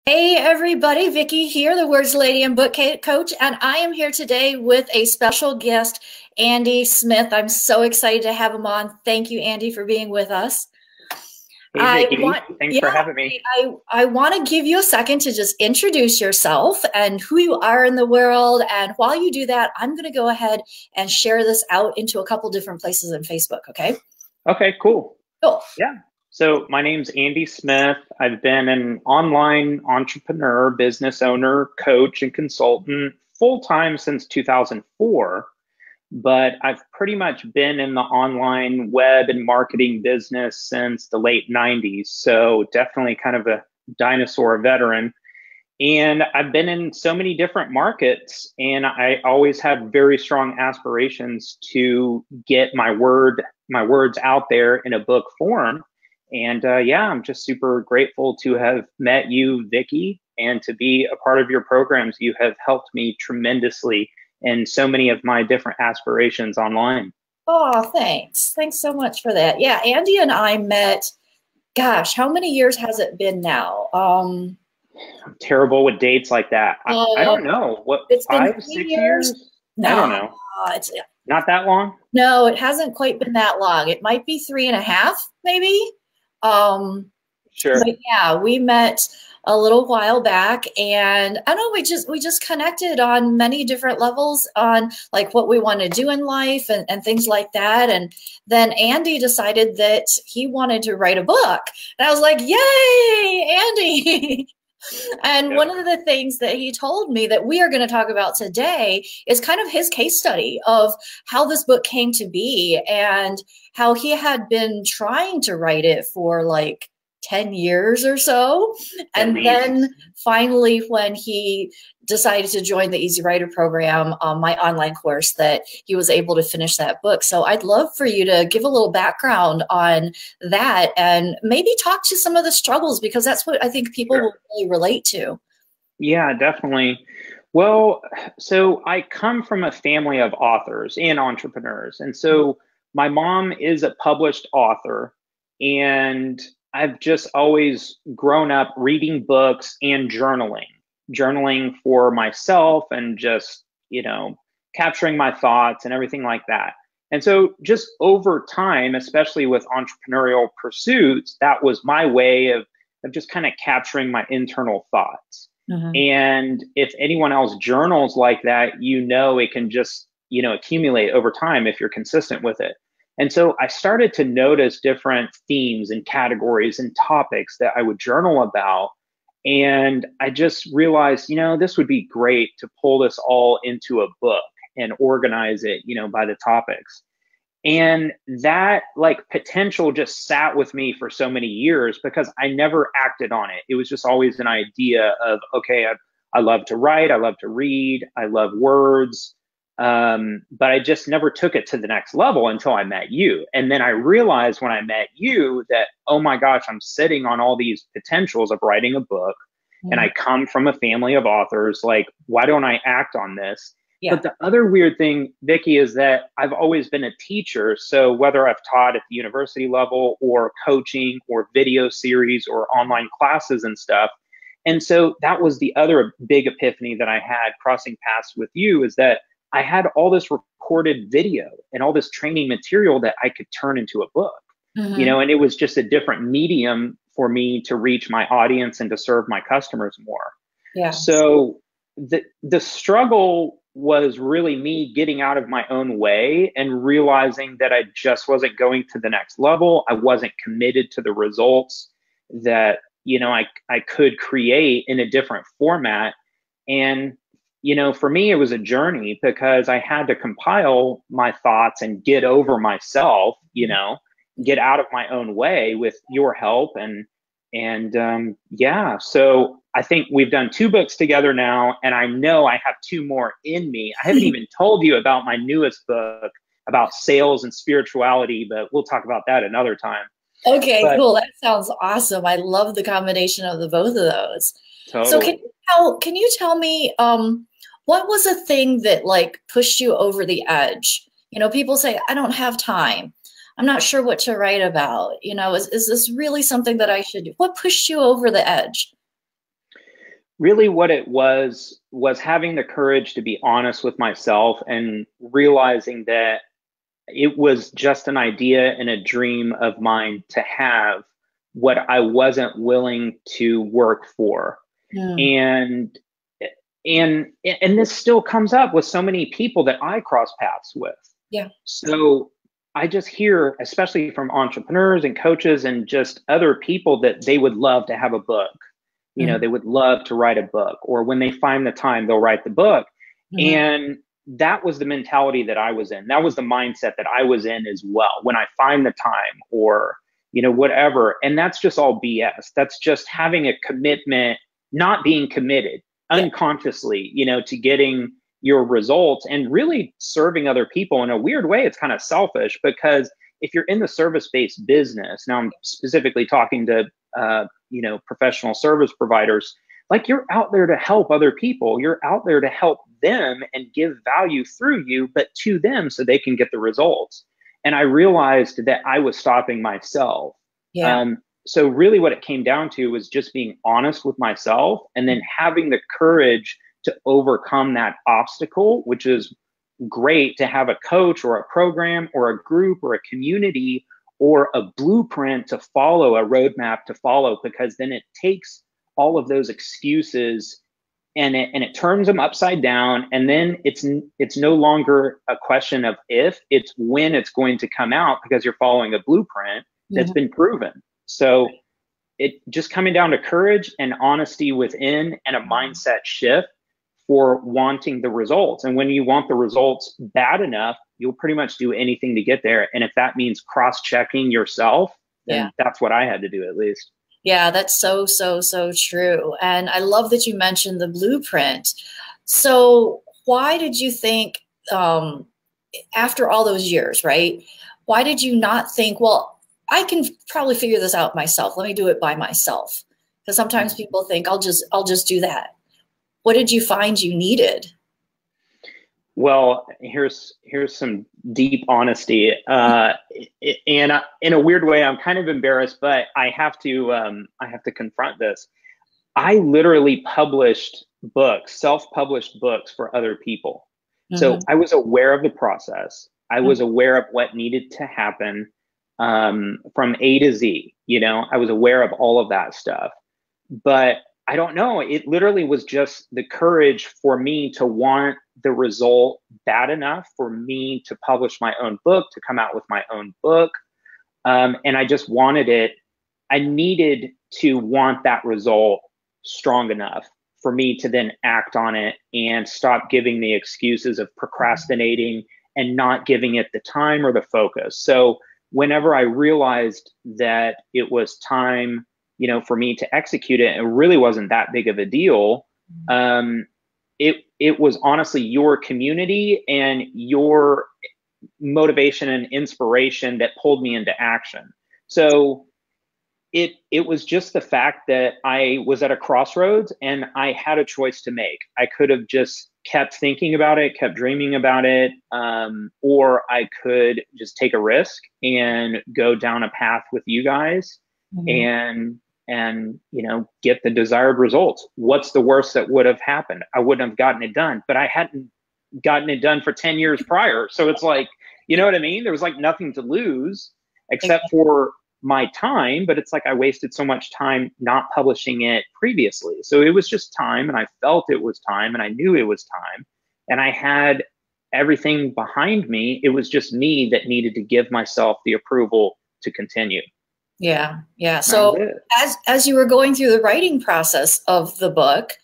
Hey everybody, Vicky here, the Words Lady and Book Coach, and I am here today with a special guest, Andy Smith. I'm so excited to have him on. Thank you, Andy, for being with us. Hey, Vicky. Thanks for having me. I want to give you a second to just introduce yourself and who you are in the world. And while you do that, I'm going to go ahead and share this out into a couple different places on Facebook, okay? Okay, cool. Cool. Yeah. So my name's Andy Smith. I've been an online entrepreneur, business owner, coach, and consultant full-time since 2004. But I've pretty much been in the online web and marketing business since the late 90s. So definitely kind of a dinosaur veteran. And I've been in so many different markets, and I always have very strong aspirations to get my words out there in a book form. And yeah, I'm just super grateful to have met you, Vicky, and to be a part of your programs. You have helped me tremendously in so many of my different aspirations online. Oh, thanks. Thanks so much for that. Yeah, Andy and I met, gosh, how many years has it been now? I'm terrible with dates like that. I don't know. What, it's been 5, 6 years? No, I don't know. It's not that long? No, it hasn't quite been that long. It might be 3.5, maybe. Sure. But yeah, we met a little while back, and I know we just connected on many different levels on like what we want to do in life and things like that. And then Andy decided that he wanted to write a book. And I was like, yay, Andy. And one of the things that he told me that we are going to talk about today is kind of his case study of how this book came to be and how he had been trying to write it for like 10 years or so. And then finally, when he decided to join the Easy Writer program, my online course, that he was able to finish that book. So I'd love for you to give a little background on that and maybe talk to some of the struggles, because that's what I think people will really relate to. Yeah, definitely. Well, so I come from a family of authors and entrepreneurs. And so my mom is a published author, and I've just always grown up reading books and journaling for myself and just, capturing my thoughts and everything like that. And so just over time, especially with entrepreneurial pursuits, that was my way of just kind of capturing my internal thoughts. And if anyone else journals like that, it can just, accumulate over time if you're consistent with it. And so I started to notice different themes and categories and topics that I would journal about. And I just realized, this would be great to pull this all into a book and organize it, by the topics. And that potential just sat with me for so many years because I never acted on it. It was just always an idea of, okay, I love to write, I love to read, I love words. But I just never took it to the next level until I met you. And then I realized when I met you that, oh my gosh, I'm sitting on all these potentials of writing a book. And I come from a family of authors. Like, why don't I act on this? Yeah. But the other weird thing, Vicky, is that I've always been a teacher. So whether I've taught at the university level or coaching or video series or online classes and stuff. And so that was the other big epiphany that I had crossing paths with you, is that I had all this recorded video and all this training material that I could turn into a book, and it was just a different medium for me to reach my audience and to serve my customers more. Yeah. So the struggle was really me getting out of my own way and realizing that I just wasn't going to the next level. I wasn't committed to the results that, I could create in a different format. And for me, it was a journey because I had to compile my thoughts and get over myself, get out of my own way with your help. Yeah, so I think we've done 2 books together now, and I know I have 2 more in me. I haven't even told you about my newest book about sales and spirituality, but we'll talk about that another time. Okay, cool. That sounds awesome. I love the combination of the both of those. Totally. So can you tell me, what was a thing that pushed you over the edge? People say, I don't have time. I'm not sure what to write about. Is this really something that I should do? What pushed you over the edge? really what it was having the courage to be honest with myself and realizing that it was just an idea and a dream of mine to have what I wasn't willing to work for. Mm. And and this still comes up with so many people that I cross paths with. Yeah. So I just hear, especially from entrepreneurs and coaches and just other people, that they would love to have a book. You know, Mm-hmm. they would love to write a book, or when they find the time, they'll write the book. Mm-hmm. And that was the mentality that I was in. That was the mindset that I was in as well. When I find the time, or, you know, whatever. And that's just all BS. That's just having a commitment, not being committed unconsciously, you know, to getting your results and really serving other people. In a weird way, it's kind of selfish, because if you're in the service-based business, now I'm specifically talking to you know, professional service providers, like, you're out there to help other people. You're out there to help them and give value through you, but to them, so they can get the results. And I realized that I was stopping myself. Yeah. So really what it came down to was just being honest with myself, and then having the courage to overcome that obstacle, which is great to have a coach or a program or a group or a community or a blueprint to follow, a roadmap to follow, because then it takes all of those excuses and it turns them upside down. And then it's no longer a question of if, it's when it's going to come out, because you're following a blueprint that's been proven. So it just coming down to courage and honesty within, and a mindset shift for wanting the results. And when you want the results bad enough, you'll pretty much do anything to get there. And if that means cross-checking yourself, then that's what I had to do, at least. Yeah, that's so true. And I love that you mentioned the blueprint. So why did you think, after all those years, right? Why did you not think, well, I can probably figure this out myself. Let me do it by myself. Because sometimes people think I'll just do that. What did you find you needed? Well, here's some deep honesty, and in a weird way, I'm kind of embarrassed, but I have to confront this. I literally published books, self-published books for other people. So I was aware of the process. I was aware of what needed to happen, from A to Z. You know, I was aware of all of that stuff, but I don't know. It literally was just the courage for me to want the result bad enough for me to publish my own book, to come out with my own book. And I just wanted it. I needed to want that result strong enough for me to then act on it and stop giving the excuses of procrastinating and not giving it the time or the focus. So whenever I realized that it was time, you know, for me to execute it, it really wasn't that big of a deal. It was honestly your community and your motivation and inspiration that pulled me into action. So it was just the fact that I was at a crossroads and I had a choice to make. I could have just kept thinking about it, kept dreaming about it, or I could just take a risk and go down a path with you guys and you know, get the desired results. What's the worst that would have happened? I wouldn't have gotten it done, but I hadn't gotten it done for 10 years prior. So it's like, you know what I mean? There was like nothing to lose except for my time, but it's like I wasted so much time not publishing it previously. So it was just time, and I felt it was time, and I knew it was time, and I had everything behind me. It was just me that needed to give myself the approval to continue. Yeah. Yeah. So as you were going through the writing process of the book,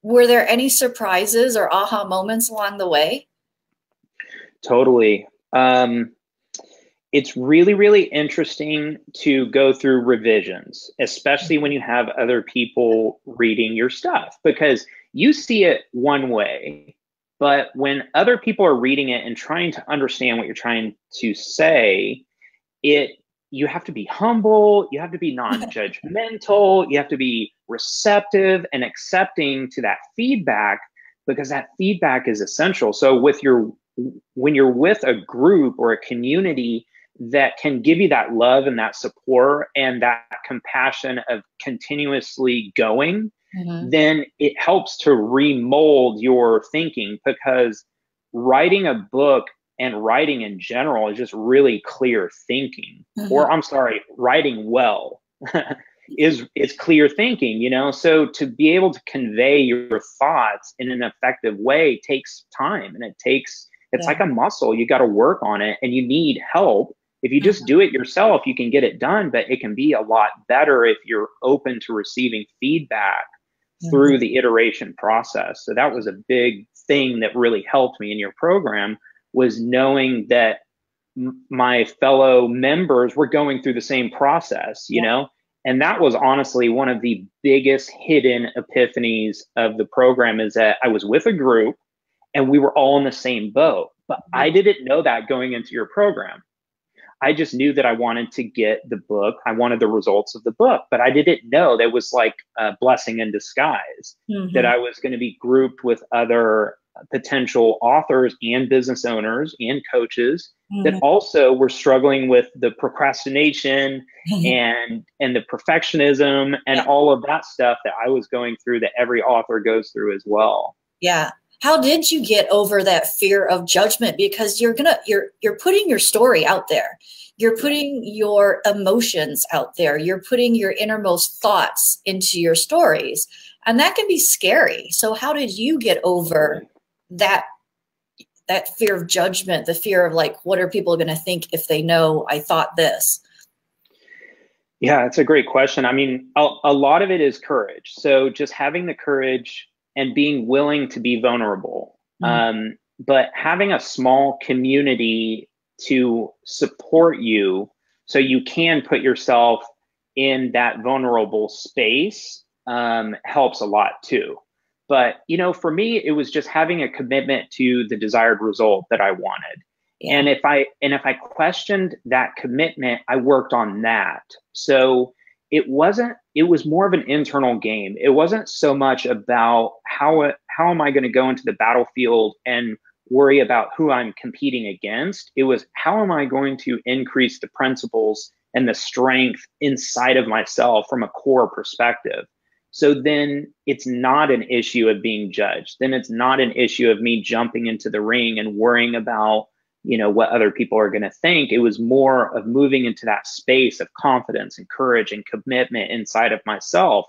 were there any surprises or aha moments along the way? Totally. It's really, really interesting to go through revisions, especially when you have other people reading your stuff, because you see it one way, but when other people are reading it and trying to understand what you're trying to say, you have to be humble, you have to be non-judgmental, you have to be receptive and accepting to that feedback, because that feedback is essential. So when you're with a group or a community that can give you that love and that support and that compassion of continuously going, then it helps to remold your thinking, because writing a book and writing in general is just really clear thinking. Or I'm sorry, writing well is clear thinking, you know? So to be able to convey your thoughts in an effective way takes time, and it's like a muscle. You got to work on it, and you need help. If you just do it yourself, you can get it done, but it can be a lot better if you're open to receiving feedback through the iteration process. So that was a big thing that really helped me in your program, was knowing that my fellow members were going through the same process, you know? And that was honestly one of the biggest hidden epiphanies of the program, is that I was with a group and we were all in the same boat, but I didn't know that going into your program. I just knew that I wanted to get the book. I wanted the results of the book, but I didn't know that was like a blessing in disguise, that I was going to be grouped with other potential authors and business owners and coaches that also were struggling with the procrastination and the perfectionism and all of that stuff that I was going through, that every author goes through as well. Yeah. How did you get over that fear of judgment? Because you're putting your story out there. You're putting your emotions out there. You're putting your innermost thoughts into your stories, and that can be scary. So how did you get over that fear of judgment, the fear of like, what are people going to think if they know I thought this? Yeah, it's a great question. I mean, a lot of it is courage. So just having the courage and being willing to be vulnerable, but having a small community to support you so you can put yourself in that vulnerable space helps a lot too. But, you know, for me, it was just having a commitment to the desired result that I wanted. Yeah. And if I questioned that commitment, I worked on that. So it was more of an internal game. It wasn't so much about how am I going to go into the battlefield and worry about who I'm competing against. It was, how am I going to increase the principles and the strength inside of myself from a core perspective. So then it's not an issue of being judged. Then it's not an issue of me jumping into the ring and worrying about, you know, what other people are going to think. It was more of moving into that space of confidence and courage and commitment inside of myself.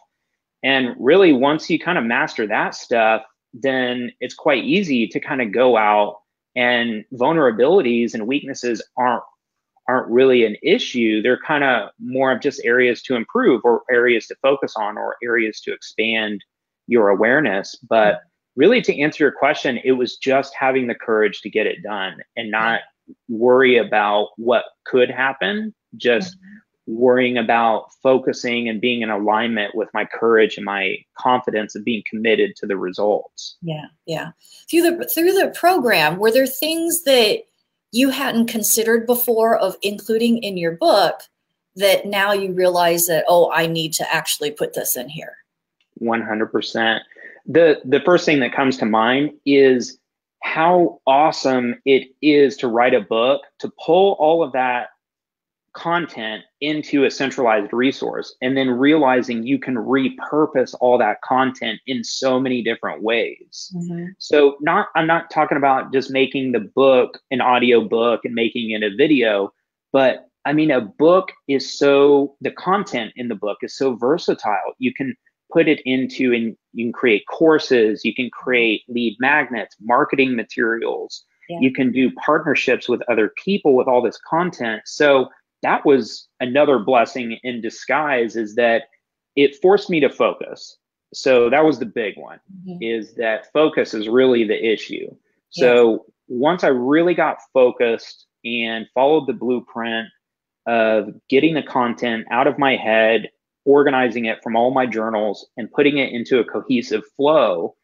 And really, once you kind of master that stuff, then it's quite easy to kind of go out, and vulnerabilities and weaknesses aren't really an issue. They're kind of more of just areas to improve, or areas to focus on, or areas to expand your awareness. But really, to answer your question, it was just having the courage to get it done and not worry about what could happen, just worrying about focusing and being in alignment with my courage and my confidence of being committed to the results. Yeah, yeah. Through the program, were there things that you hadn't considered before of including in your book that now you realize that, oh, I need to actually put this in here? 100%. The first thing that comes to mind is how awesome it is to write a book, to pull all of that content into a centralized resource, and then realizing you can repurpose all that content in so many different ways. So I'm not talking about just making the book an audio book and making it a video, but I mean, the content in the book is so versatile. You can put it into, and you can create courses, you can create lead magnets, marketing materials, you can do partnerships with other people with all this content. So that was another blessing in disguise, is that it forced me to focus. So that was the big one, is that focus is really the issue. So once I really got focused and followed the blueprint of getting the content out of my head, organizing it from all my journals and putting it into a cohesive flow,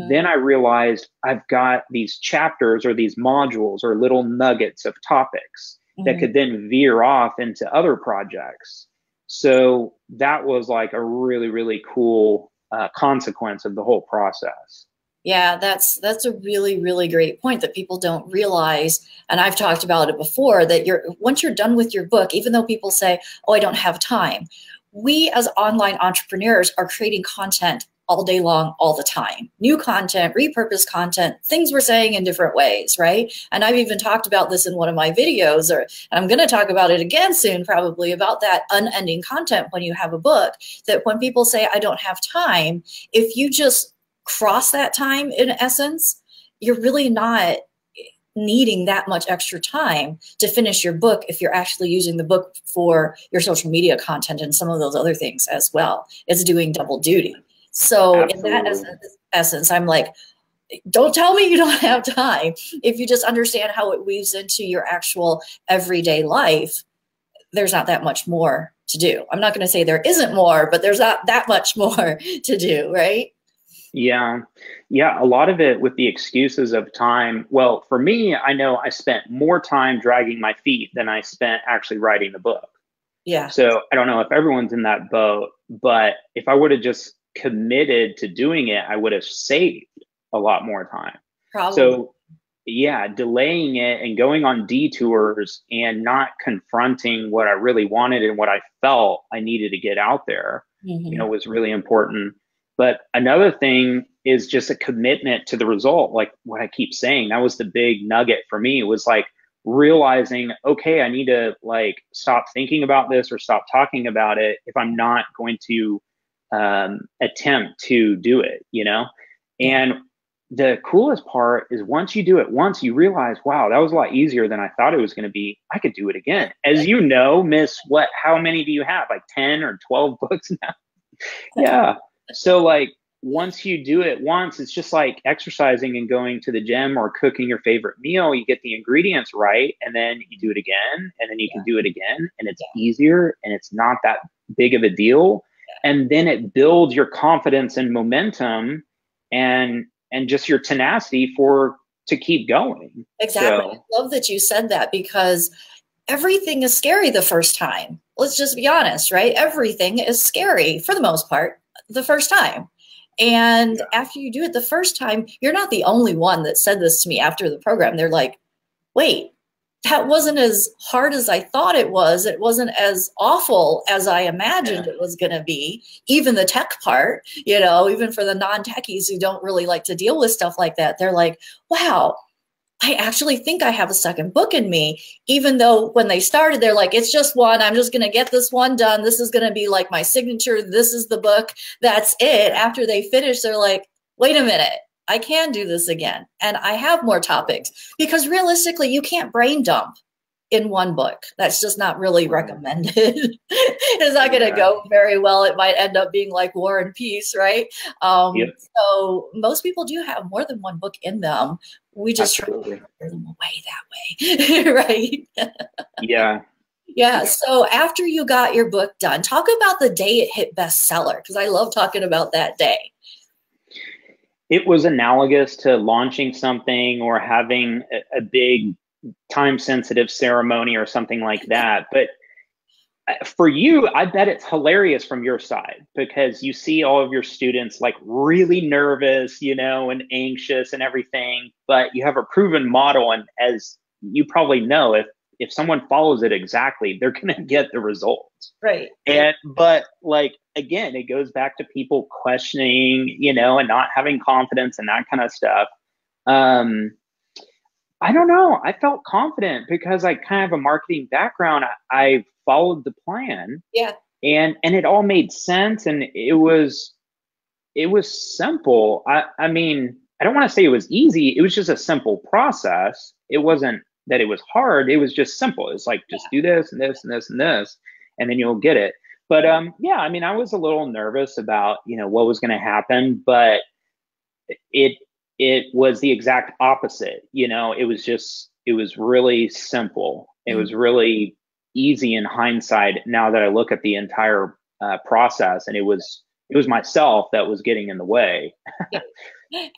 then I realized I've got these chapters or these modules or little nuggets of topics that could then veer off into other projects. So that was like a really, really cool consequence of the whole process. Yeah, that's a really, really great point that people don't realize. And I've talked about it before, that once you're done with your book, even though people say, oh, I don't have time, we as online entrepreneurs are creating content all day long, all the time. New content, repurposed content, things we're saying in different ways, right? And I've even talked about this in one of my videos, and I'm going to talk about it again soon, probably, about that unending content when you have a book, that when people say, I don't have time, if you just cross that time, in essence, you're really not needing that much extra time to finish your book if you're actually using the book for your social media content and some of those other things as well. It's doing double duty. So Absolutely. in that essence, I'm like, don't tell me you don't have time. If you just understand how it weaves into your actual everyday life, there's not that much more to do. I'm not going to say there isn't more, but there's not that much more to do, right? Yeah. Yeah. A lot of it with the excuses of time. Well, for me, I know I spent more time dragging my feet than I spent actually writing the book. Yeah. So I don't know if everyone's in that boat, but if I would have just committed to doing it, I would have saved a lot more time. Probably. So yeah, delaying it and going on detours and not confronting what I really wanted and what I felt I needed to get out there, was really important. But another thing is just a commitment to the result. Like what I keep saying, that was the big nugget for me. It was like realizing, okay, I need to like stop thinking about this or stop talking about it if I'm not going to attempt to do it, And the coolest part is once you do it once, you realize, wow, that was a lot easier than I thought it was going to be. I could do it again. As you know, Miss, how many do you have? Like 10 or 12 books now? Yeah. So like once you do it once, it's just like exercising and going to the gym or cooking your favorite meal. You get the ingredients right, and then you do it again, and then you can do it again, and it's easier, and it's not that big of a deal. And then it builds your confidence and momentum and just your tenacity to keep going. Exactly. So, I love that you said that, because everything is scary the first time. Let's just be honest, right? Everything is scary for the most part the first time. And after you do it the first time, you're not the only one that said this to me after the program. They're like, wait, that wasn't as hard as I thought it was. It wasn't as awful as I imagined it was going to be. Even the tech part, even for the non-techies who don't really like to deal with stuff like that, they're like, wow, I actually think I have a second book in me. Even though when they started, they're like, it's just one. I'm just going to get this one done. This is going to be like my signature. This is the book. That's it. After they finish, they're like, wait a minute. I can do this again. And I have more topics, because realistically, you can't brain dump in one book. That's just not really recommended. It's not going to go very well. It might end up being like War and Peace, right? So most people do have more than one book in them. We just try to clear them away that way, right? Yeah. So after you got your book done, talk about the day it hit bestseller, because I love talking about that day. It was analogous to launching something or having a big time-sensitive ceremony or something like that. But for you, I bet it's hilarious from your side, because you see all of your students like really nervous, and anxious and everything, but you have a proven model. And as you probably know, if someone follows it exactly, they're going to get the results. Right. But like, again, it goes back to people questioning, and not having confidence and that kind of stuff. I don't know. I felt confident because I kind of have a marketing background. I followed the plan. Yeah. And it all made sense. And it was simple. I mean, I don't want to say it was easy. It was just a simple process. It wasn't that it was hard. It was just simple. It's like, just do this and this and this and this, and then you'll get it. But I mean, I was a little nervous about, what was going to happen, but it was the exact opposite. It was really simple. It was really easy in hindsight, now that I look at the entire process, and it was myself that was getting in the way.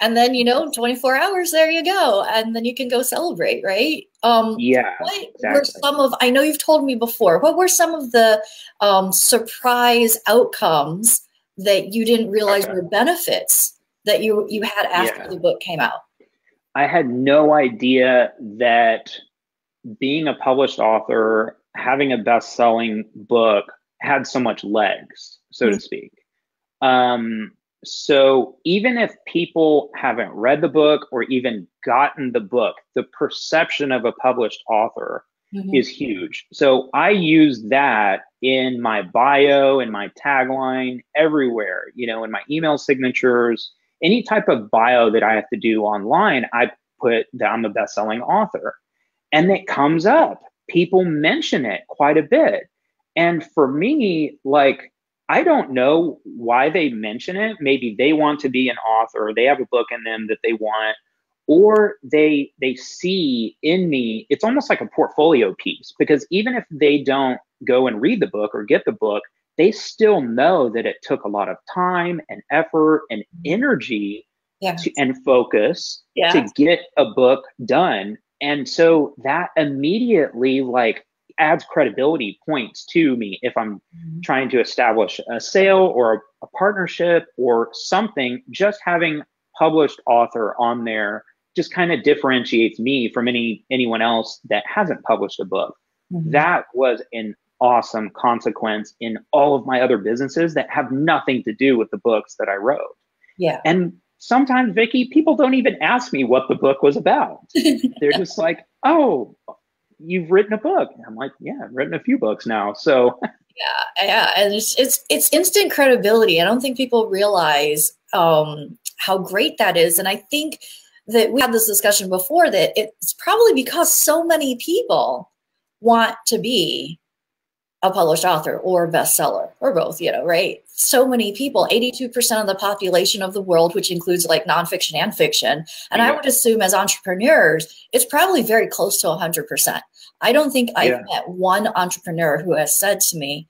And then, 24 hours, there you go. And then you can go celebrate, right? I know you've told me before, what were some of the surprise outcomes that you didn't realize were benefits that you had after the book came out? I had no idea that being a published author, having a best-selling book, had so much legs, so to speak. So even if people haven't read the book or even gotten the book, the perception of a published author Mhm. is huge. So I use that in my bio, in my tagline, everywhere, in my email signatures, any type of bio that I have to do online, I put that I'm a best-selling author. And it comes up. People mention it quite a bit. And for me, like, I don't know why they mention it. Maybe they want to be an author, or they have a book in them that they want, or they see in me, it's almost like a portfolio piece, because even if they don't go and read the book or get the book, they still know that it took a lot of time and effort and energy Yeah. and focus to Yeah. get a book done. And so that immediately like adds credibility points to me if I'm Mhm. trying to establish a sale or a partnership or something. Just having published author on there just kind of differentiates me from anyone else that hasn't published a book. Mhm. That was an awesome consequence in all of my other businesses that have nothing to do with the books that I wrote. Yeah. And sometimes, Vicky, people don't even ask me what the book was about. They're just like, "Oh, you've written a book." And I'm like, "Yeah, I've written a few books now." So Yeah, and it's instant credibility. I don't think people realize how great that is. And I think that we had this discussion before that it's probably because so many people want to be a published author or bestseller or both, right? So many people, 82% of the population of the world, which includes like nonfiction and fiction. And I yeah, would assume as entrepreneurs, it's probably very close to 100%. I don't think I've yeah, met one entrepreneur who has said to me,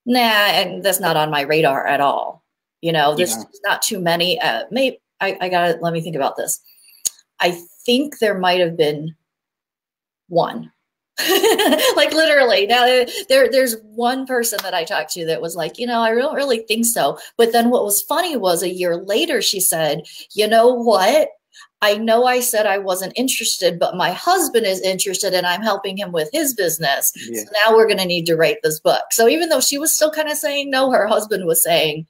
nah, and that's not on my radar at all. There's yeah, not too many. Maybe I gotta let me think about this. I think there might have been one. Like literally. Now there's one person that I talked to that was like, I don't really think so. But then what was funny was a year later she said, you know what? I know I said I wasn't interested, but my husband is interested and I'm helping him with his business. yeah, So now we're going to need to write this book. So even though she was still kind of saying no, her husband was saying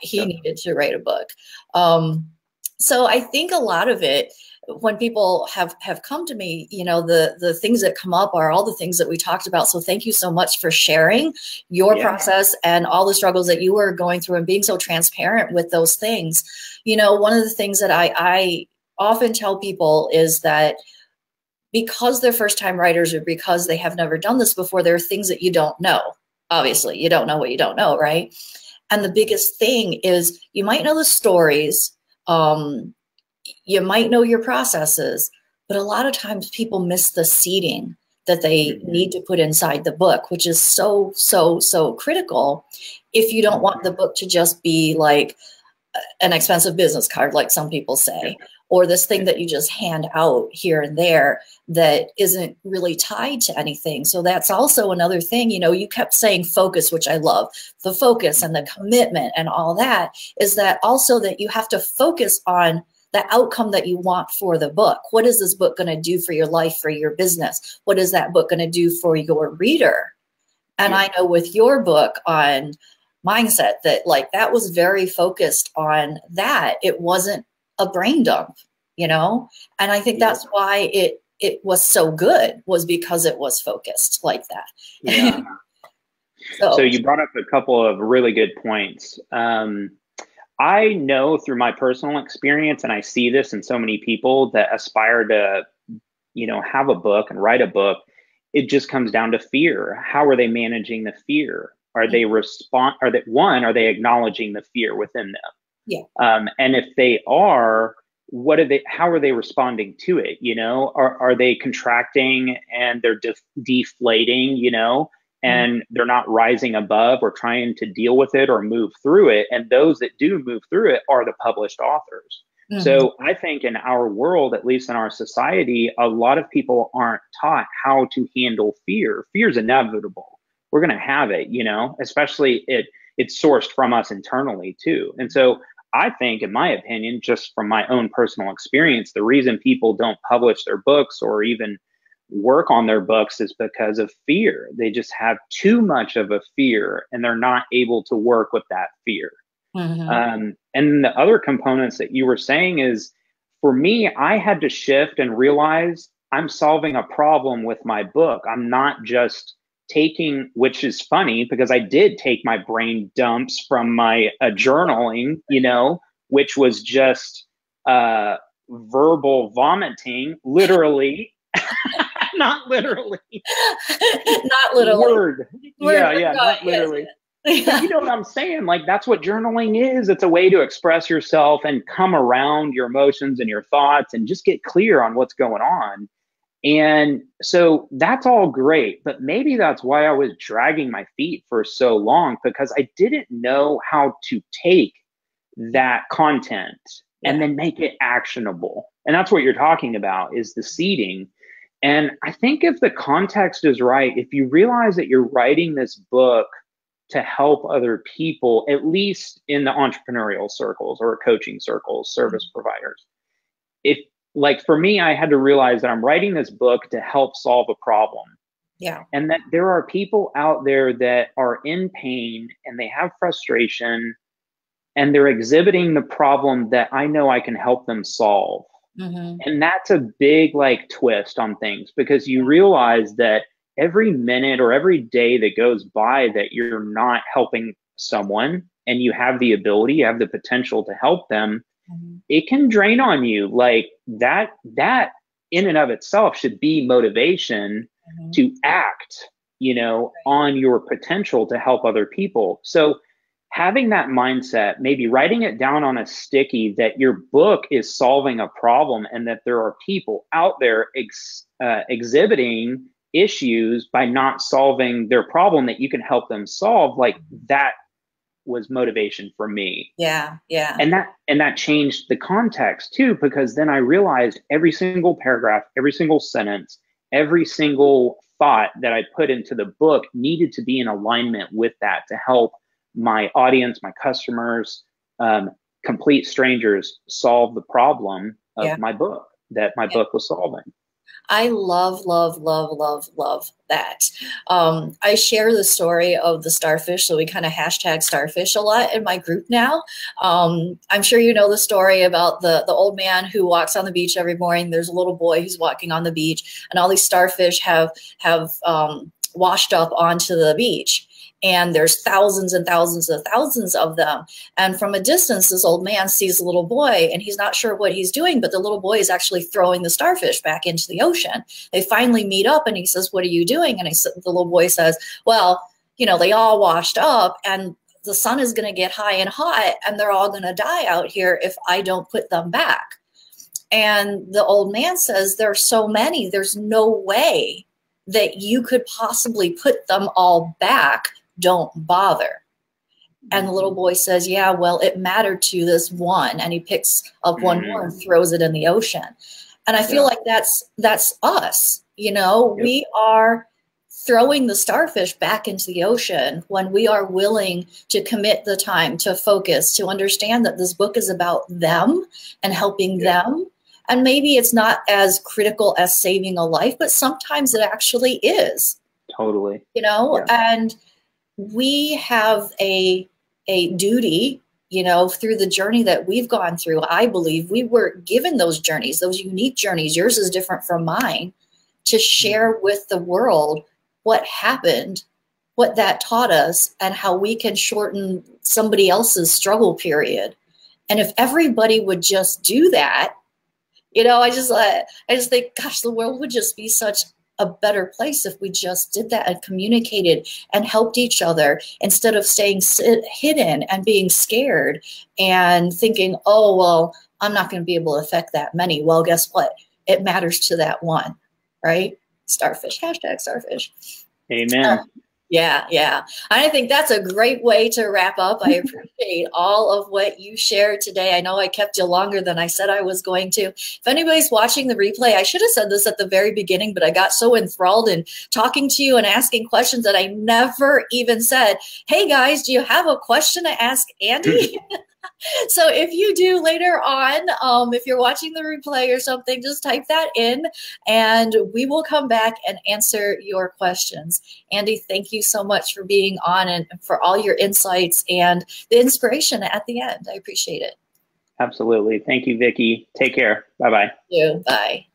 he yep, needed to write a book. So I think a lot of it, when people have come to me, the things that come up are all the things that we talked about. So thank you so much for sharing your yeah, process and all the struggles that you were going through and being so transparent with those things. One of the things that I often tell people is that because they're first time writers or because they have never done this before, there are things that you don't know. Obviously, you don't know what you don't know, right? And the biggest thing is you might know the stories, you might know your processes, but a lot of times people miss the seeding that they mm-hmm, need to put inside the book, which is so, so, so critical if you don't want mm-hmm, the book to just be like an expensive business card, like some people yeah, say, or this thing yeah, that you just hand out here and there that isn't really tied to anything. So that's also another thing. You kept saying focus, which I love, the focus and the mm-hmm, commitment and all that, is that also that you have to focus on the outcome that you want for the book. What is this book going to do for your life, for your business? What is that book going to do for your reader? And yeah, I know with your book on mindset that like that was very focused on that. It wasn't a brain dump, And I think yeah, that's why it was so good, was because it was focused like that. yeah. So So you brought up a couple of really good points. I know through my personal experience, and I see this in so many people that aspire to, have a book and write a book. It just comes down to fear. How are they managing the fear? Are they are they acknowledging the fear within them? yeah. And if they are, how are they responding to it? Are they contracting and they're deflating, Mm, and they're not rising above or trying to deal with it or move through it? And those that do move through it are the published authors. mhm. So I think in our world, at least in our society, a lot of people aren't taught how to handle fear. Fear is inevitable. We're going to have it, especially it's sourced from us internally too. And so I think, in my opinion, just from my own personal experience, the reason people don't publish their books or even work on their books is because of fear. They just have too much of a fear and they're not able to work with that fear. And the other components that you were saying is, for me, I had to shift and realize I'm solving a problem with my book. I'm not just taking, which is funny because I did take my brain dumps from my journaling, you know, which was just verbal vomiting, literally. Not literally. Not literally. Word. Yeah, not literally. Yes. But you know what I'm saying? Like, that's what journaling is. It's a way to express yourself and come around your emotions and your thoughts and just get clear on what's going on. And so that's all great, but maybe that's why I was dragging my feet for so long, because I didn't know how to take that content and then make it actionable. And that's what you're talking about, is the seeding. And I think if the context is right, if you realize that you're writing this book to help other people, at least in the entrepreneurial circles or coaching circles, service providers, if, like, for me, I had to realize that I'm writing this book to help solve a problem. Yeah. And that there are people out there that are in pain and they have frustration and they're exhibiting the problem that I know I can help them solve. And that's a big, like, twist on things, because you realize that every minute or every day that goes by that you're not helping someone and you have the ability, you have the potential to help them, it can drain on you. Like, that in and of itself should be motivation to act, you know, on your potential to help other people. So having that mindset, maybe writing it down on a sticky that your book is solving a problem and that there are people out there exhibiting issues by not solving their problem that you can help them solve, like, that was motivation for me. Yeah. And that changed the context too, because then I realized every single paragraph, every single sentence, every single thought that I put into the book needed to be in alignment with that to help my audience, my customers, complete strangers solve the problem of my book that my book was solving. I love that. I share the story of the starfish, so we kind of hashtag starfish a lot in my group now. I'm sure you know the story about the old man who walks on the beach every morning. There's a little boy who's walking on the beach, and all these starfish have washed up onto the beach. And there's thousands and thousands of them. And from a distance, this old man sees a little boy, and he's not sure what he's doing, but the little boy is actually throwing the starfish back into the ocean. They finally meet up, and he says, "What are you doing?" And the little boy says, "Well, you know, they all washed up, and the sun is going to get high and hot, and they're all going to die out here if I don't put them back." And the old man says, "There are so many, there's no way that you could possibly put them all back. Don't bother." And the little boy says, "Yeah, well, it mattered to this one." And he picks up one more and throws it in the ocean. And I feel like that's us. You know, we are throwing the starfish back into the ocean when we are willing to commit the time to focus, to understand that this book is about them and helping them. And maybe it's not as critical as saving a life, but sometimes it actually is. Totally. You know, and we have a duty, you know, through the journey that we've gone through. I believe we were given those journeys, those unique journeys. Yours is different from mine, to share with the world what happened, what that taught us, and how we can shorten somebody else's struggle period. And if everybody would just do that, you know, I just think, gosh, the world would just be such a better place if we just did that and communicated and helped each other, instead of staying hidden and being scared and thinking, "Oh, well, I'm not going to be able to affect that many." Well, guess what? It matters to that one, right? Starfish, hashtag starfish. Amen. Yeah. I think that's a great way to wrap up. I appreciate all of what you shared today. I know I kept you longer than I said I was going to. If anybody's watching the replay, I should have said this at the very beginning, but I got so enthralled in talking to you and asking questions that I never even said, "Hey guys, do you have a question to ask Andy?" So if you do later on, if you're watching the replay or something, just type that in and we will come back and answer your questions. Andy, thank you so much for being on and for all your insights and the inspiration at the end. I appreciate it. Absolutely. Thank you, Vicki. Take care. Bye-bye. Thank you. Bye.